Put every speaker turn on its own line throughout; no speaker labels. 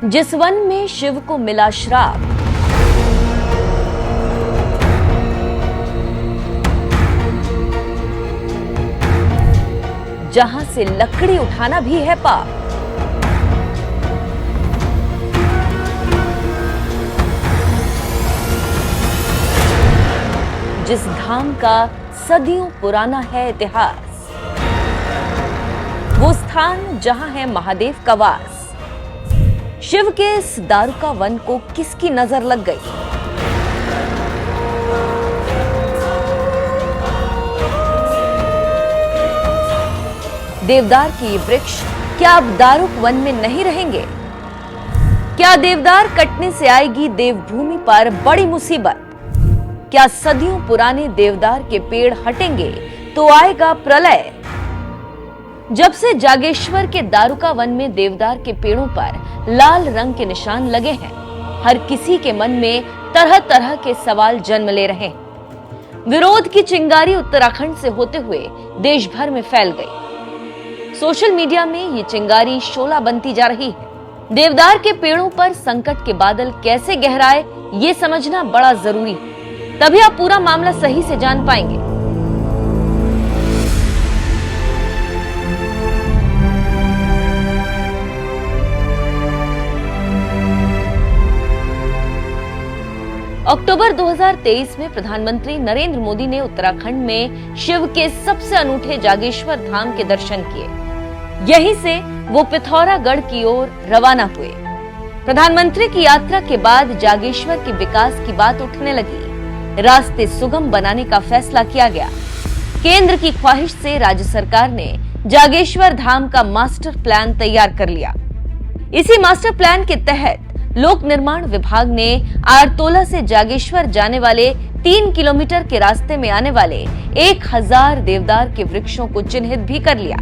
जिस वन में शिव को मिला श्राप, जहां से लकड़ी उठाना भी है पाप, जिस धाम का सदियों पुराना है इतिहास, वो स्थान जहां है महादेव का वास। शिव के इस दारुका वन को किसकी नजर लग गई? देवदार के ये वृक्ष क्या अब दारुक वन में नहीं रहेंगे? क्या देवदार कटने से आएगी देवभूमि पर बड़ी मुसीबत? क्या सदियों पुराने देवदार के पेड़ हटेंगे तो आएगा प्रलय? जब से जागेश्वर के दारुका वन में देवदार के पेड़ों पर लाल रंग के निशान लगे हैं, हर किसी के मन में तरह तरह के सवाल जन्म ले रहे हैं। विरोध की चिंगारी उत्तराखंड से होते हुए देश भर में फैल गई। सोशल मीडिया में ये चिंगारी शोला बनती जा रही है। देवदार के पेड़ों पर संकट के बादल कैसे गहराए, ये समझना बड़ा जरूरी है, तभी आप पूरा मामला सही से जान पाएंगे। अक्टूबर 2023 में प्रधानमंत्री नरेंद्र मोदी ने उत्तराखंड में शिव के सबसे अनूठे जागेश्वर धाम के दर्शन किए। यहीं से वो पिथौरागढ़ की ओर रवाना हुए। प्रधानमंत्री की यात्रा के बाद जागेश्वर के विकास की बात उठने लगी। रास्ते सुगम बनाने का फैसला किया गया। केंद्र की ख्वाहिश से राज्य सरकार ने जागेश्वर धाम का मास्टर प्लान तैयार कर लिया। इसी मास्टर प्लान के तहत लोक निर्माण विभाग ने आरतोला से जागेश्वर जाने वाले 3 किलोमीटर के रास्ते में आने वाले 1000 देवदार के वृक्षों को चिन्हित भी कर लिया।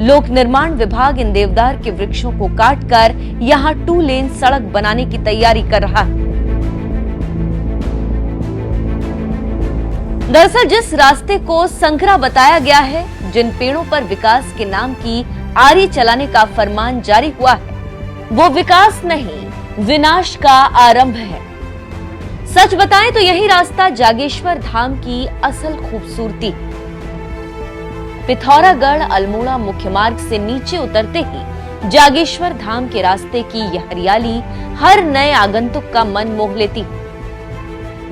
लोक निर्माण विभाग इन देवदार के वृक्षों को काटकर यहां 2 लेन सड़क बनाने की तैयारी कर रहा है। दरअसल जिस रास्ते को संकरा बताया गया है, जिन पेड़ों पर विकास के नाम की आरी चलाने का फरमान जारी हुआ है, वो विकास नहीं, विनाश का आरंभ है। सच बताएं तो यही रास्ता जागेश्वर धाम की असल खूबसूरती। पिथौरागढ़ अल्मोड़ा मुख्य मार्ग से नीचे उतरते ही जागेश्वर धाम के रास्ते की यह हरियाली हर नए आगंतुक का मन मोह लेती।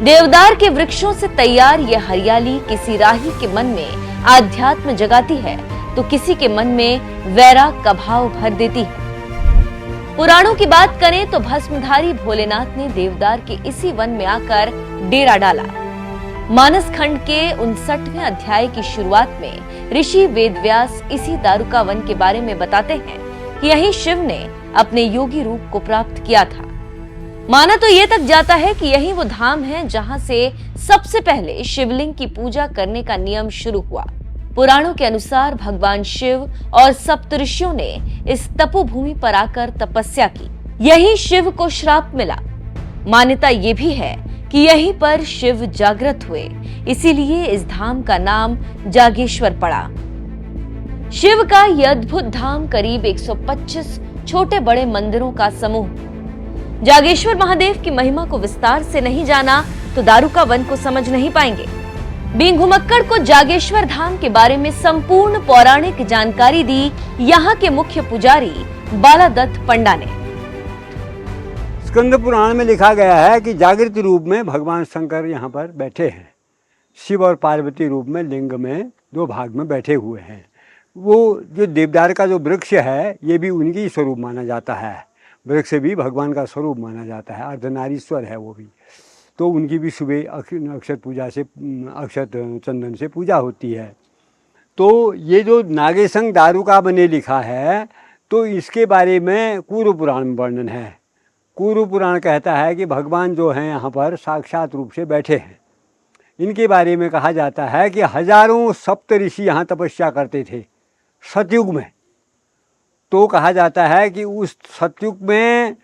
देवदार के वृक्षों से तैयार यह हरियाली किसी राही के मन में आध्यात्म जगाती है तो किसी के मन में वैराग का भाव भर देती है। पुराणों की बात करें तो भस्मधारी भोलेनाथ ने देवदार के इसी वन में आकर डेरा डाला। मानस खंड के 59वें अध्याय की शुरुआत में ऋषि वेदव्यास इसी दारुका वन के बारे में बताते हैं कि यही शिव ने अपने योगी रूप को प्राप्त किया था। माना तो ये तक जाता है कि यही वो धाम है जहां से सबसे पहले शिवलिंग की पूजा करने का नियम शुरू हुआ। पुराणों के अनुसार भगवान शिव और सप्तऋषियों ने इस तपोभूमि पर आकर तपस्या की। यही शिव को श्राप मिला। मान्यता ये भी है कि यहीं पर शिव जागृत हुए, इसीलिए इस धाम का नाम जागेश्वर पड़ा। शिव का यह अद्भुत धाम करीब 125 छोटे बड़े मंदिरों का समूह। जागेश्वर महादेव की महिमा को विस्तार से नहीं जाना तो दारुका वन को समझ नहीं पाएंगे। बींग घुमक्कड़ को जागेश्वर धाम के बारे में संपूर्ण पौराणिक जानकारी दी यहाँ के मुख्य पुजारी बालादत्त पंडा ने।
स्कंद पुराण में लिखा गया है कि जागृत रूप में भगवान शंकर यहाँ पर बैठे हैं। शिव और पार्वती रूप में लिंग में 2 भाग में बैठे हुए हैं। वो जो देवदार का जो वृक्ष है, ये भी उनकी स्वरूप माना जाता है। वृक्ष भी भगवान का स्वरूप माना जाता है। अर्धनारीश्वर है वो भी। तो उनकी भी सुबह अक्षत पूजा से, अक्षत चंदन से पूजा होती है। तो ये जो नागेशंग दारुका बने लिखा है, तो इसके बारे में कूर्म पुराण में वर्णन है। कूर्म पुराण कहता है कि भगवान जो हैं यहाँ पर साक्षात रूप से बैठे हैं। इनके बारे में कहा जाता है कि हजारों सप्त ऋषि यहाँ तपस्या करते थे सतयुग में। तो कहा जाता है कि उस सतयुग में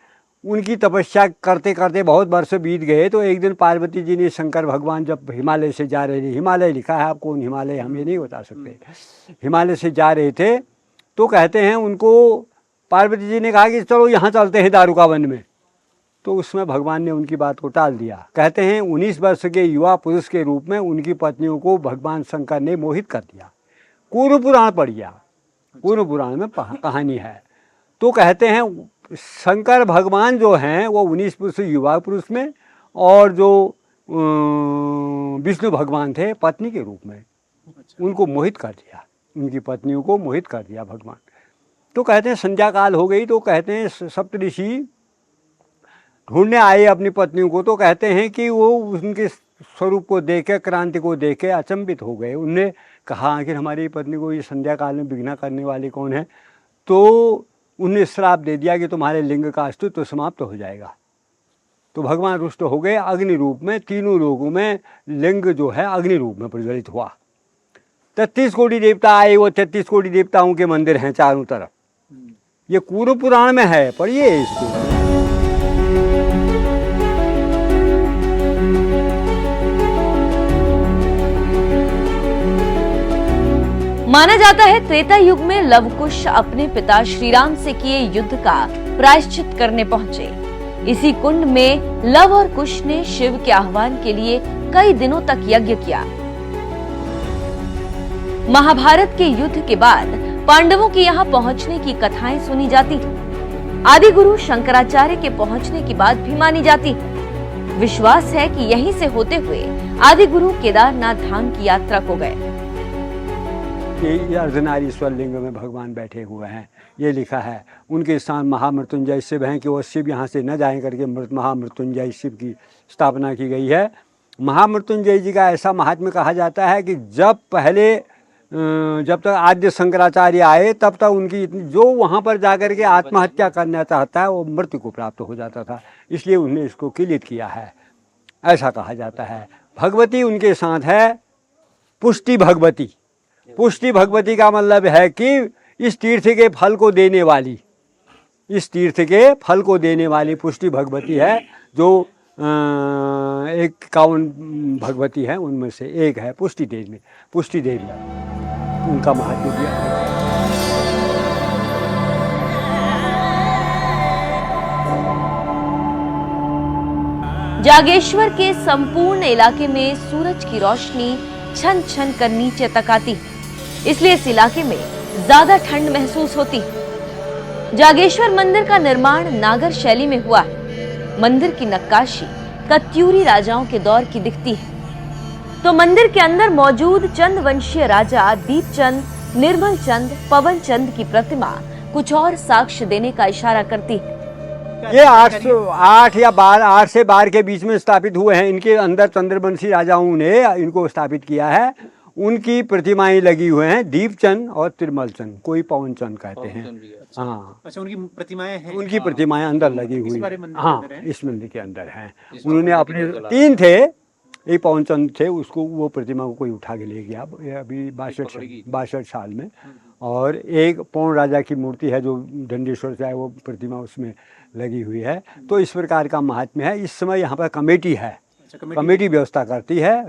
उनकी तपस्या करते करते बहुत वर्ष बीत गए। तो एक दिन पार्वती जी ने शंकर भगवान जब हिमालय से जा रहे थे, हिमालय लिखा है, आप कौन हिमालय हम ये नहीं बता सकते, हिमालय से जा रहे थे, तो कहते हैं उनको पार्वती जी ने कहा कि चलो यहाँ चलते हैं दारुका वन में। तो उसमें भगवान ने उनकी बात को टाल दिया। कहते हैं 19 वर्ष के युवा पुरुष के रूप में उनकी पत्नियों को भगवान शंकर ने मोहित कर दिया। कूर्म पुराण पढ़िया, कूर्म पुराण में कहानी है। तो कहते हैं शंकर भगवान जो हैं वो 19 पुरुष युवा पुरुष में, और जो विष्णु भगवान थे पत्नी के रूप में, उनको मोहित कर दिया, उनकी पत्नियों को मोहित कर दिया भगवान। तो कहते हैं संध्या काल हो गई, तो कहते हैं सप्तऋषि ढूंढने आए अपनी पत्नियों को। तो कहते हैं कि वो उनके स्वरूप को देख के, क्रांति को देख के अचंभित हो गए। उनने कहा आखिर हमारी पत्नी को ये संध्या काल में विघ्न करने वाले कौन है। तो उन्हें श्राप दे दिया कि तुम्हारे लिंग का अस्तित्व समाप्त हो जाएगा। तो भगवान रुष्ट हो गए, अग्नि रूप में तीनों लोगों में लिंग जो है अग्नि रूप में प्रज्वलित हुआ। 33 कोटि देवता आए, वो 33 कोटि देवताओं के मंदिर हैं चारों तरफ। ये कूर्म पुराण में है, पढ़िए इसको।
माना जाता है त्रेता युग में लवकुश अपने पिता श्रीराम से किए युद्ध का प्रायश्चित करने पहुंचे। इसी कुंड में लव और कुश ने शिव के आह्वान के लिए कई दिनों तक यज्ञ किया। महाभारत के युद्ध के बाद पांडवों के यहाँ पहुंचने की कथाएं सुनी जाती थी। आदि गुरु शंकराचार्य के पहुंचने की बात भी मानी जाती है। विश्वास है कि यहीं से होते हुए आदि गुरु केदारनाथ धाम की यात्रा को गए।
ये अर्धनारीश्वर लिंग में भगवान बैठे हुए हैं, ये लिखा है। उनके स्थान महामृत्युंजय शिव हैं कि वो शिव यहाँ से न जाएं करके महामृत्युंजय शिव की स्थापना की गई है। महामृत्युंजय जी का ऐसा महात्म्य कहा जाता है कि जब तक आद्य शंकराचार्य आए तब तक उनकी जो वहाँ पर जाकर के आत्महत्या करना चाहता है वो मृत्यु को प्राप्त हो जाता था, इसलिए उन्हें इसको किलित किया है, ऐसा कहा जाता है। भगवती उनके साथ है पुष्टि भगवती। पुष्टि भगवती का मतलब है कि इस तीर्थ के फल को देने वाली, इस तीर्थ के फल को देने वाली पुष्टि भगवती है, जो 51 भगवती है उनमें से एक है पुष्टि देवी। पुष्टि देवी उनका महात्म्य दिया है।
जागेश्वर के संपूर्ण इलाके में सूरज की रोशनी छन छन कर नीचे तक आती, इसलिए इस इलाके में ज्यादा ठंड महसूस होती। जागेश्वर मंदिर का निर्माण नागर शैली में हुआ है। मंदिर की नक्काशी कत्यूरी राजाओं के दौर की दिखती है। तो मंदिर के अंदर मौजूद चंद वंशीय राजा दीपचंद, निर्मल चंद, पवन चंद की प्रतिमा कुछ और साक्ष्य देने का इशारा करती है।
ये 8 या 8 से 12 के बीच में स्थापित हुए हैं। इनके अंदर चंद्रवंशी राजाओं ने इनको स्थापित किया है। उनकी प्रतिमाएं लगी हुए हैं, दीपचंद और तिरमल चंद, कोई पवन चंद कहते हैं। हाँ,
अच्छा, उनकी प्रतिमाएं हैं।
उनकी प्रतिमाएं अंदर लगी हुई, हाँ इस मंदिर के अंदर हैं। उन्होंने अपने 3 थे, एक पवन चंद थे, उसको वो प्रतिमा को कोई उठा के ले गया अभी 62 साल में। और एक पौन राजा की मूर्ति है जो दंडेश्वर से है, वो प्रतिमा उसमें लगी हुई है। तो इस प्रकार का महात्म्य है। इस समय यहाँ पर कमेटी है, कमेटी व्यवस्था करती है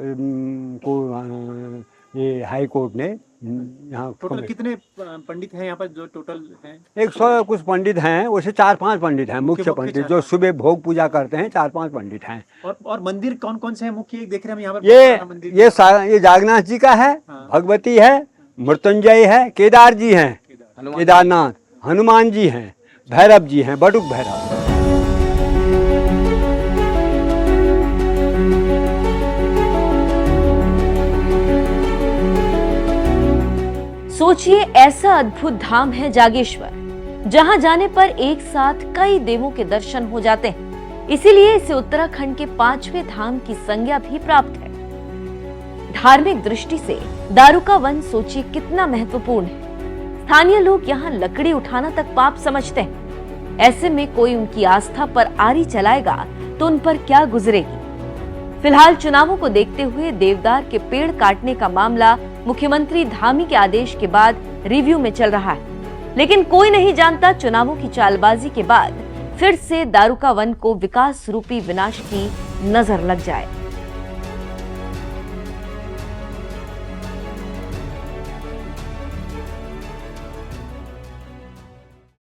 को ये हाई कोर्ट ने यहाँ।
टोटल कितने पंडित हैं यहाँ पर जो टोटल हैं?
100 कुछ पंडित हैं, वैसे 4-5 पंडित हैं मुख्य पंडित जो सुबह भोग पूजा करते हैं। 4-5 पंडित हैं।
और मंदिर कौन कौन से हैं मुख्य? देख रहे हैं हम यहाँ पर
ये जागनाथ जी का है, भगवती है, मृत्युंजय है, केदार जी हैं, केदारनाथ, हनुमान जी हैं, भैरव जी हैं, बटुक भैरव।
सोचिए, ऐसा अद्भुत धाम है जागेश्वर, जहां जाने पर एक साथ कई देवों के दर्शन हो जाते हैं। इसीलिए इसे उत्तराखंड के 5वें धाम की संज्ञा भी प्राप्त है। धार्मिक दृष्टि से दारुका वन सोचिए कितना महत्वपूर्ण है। स्थानीय लोग यहाँ लकड़ी उठाना तक पाप समझते हैं। ऐसे में कोई उनकी आस्था पर आरी चलाएगा तो उन पर क्या गुजरेगी। फिलहाल चुनावों को देखते हुए देवदार के पेड़ काटने का मामला मुख्यमंत्री धामी के आदेश के बाद रिव्यू में चल रहा है। लेकिन कोई नहीं जानता चुनावों की चालबाजी के बाद फिर से दारुका वन को विकास रूपी विनाश की नजर लग जाए।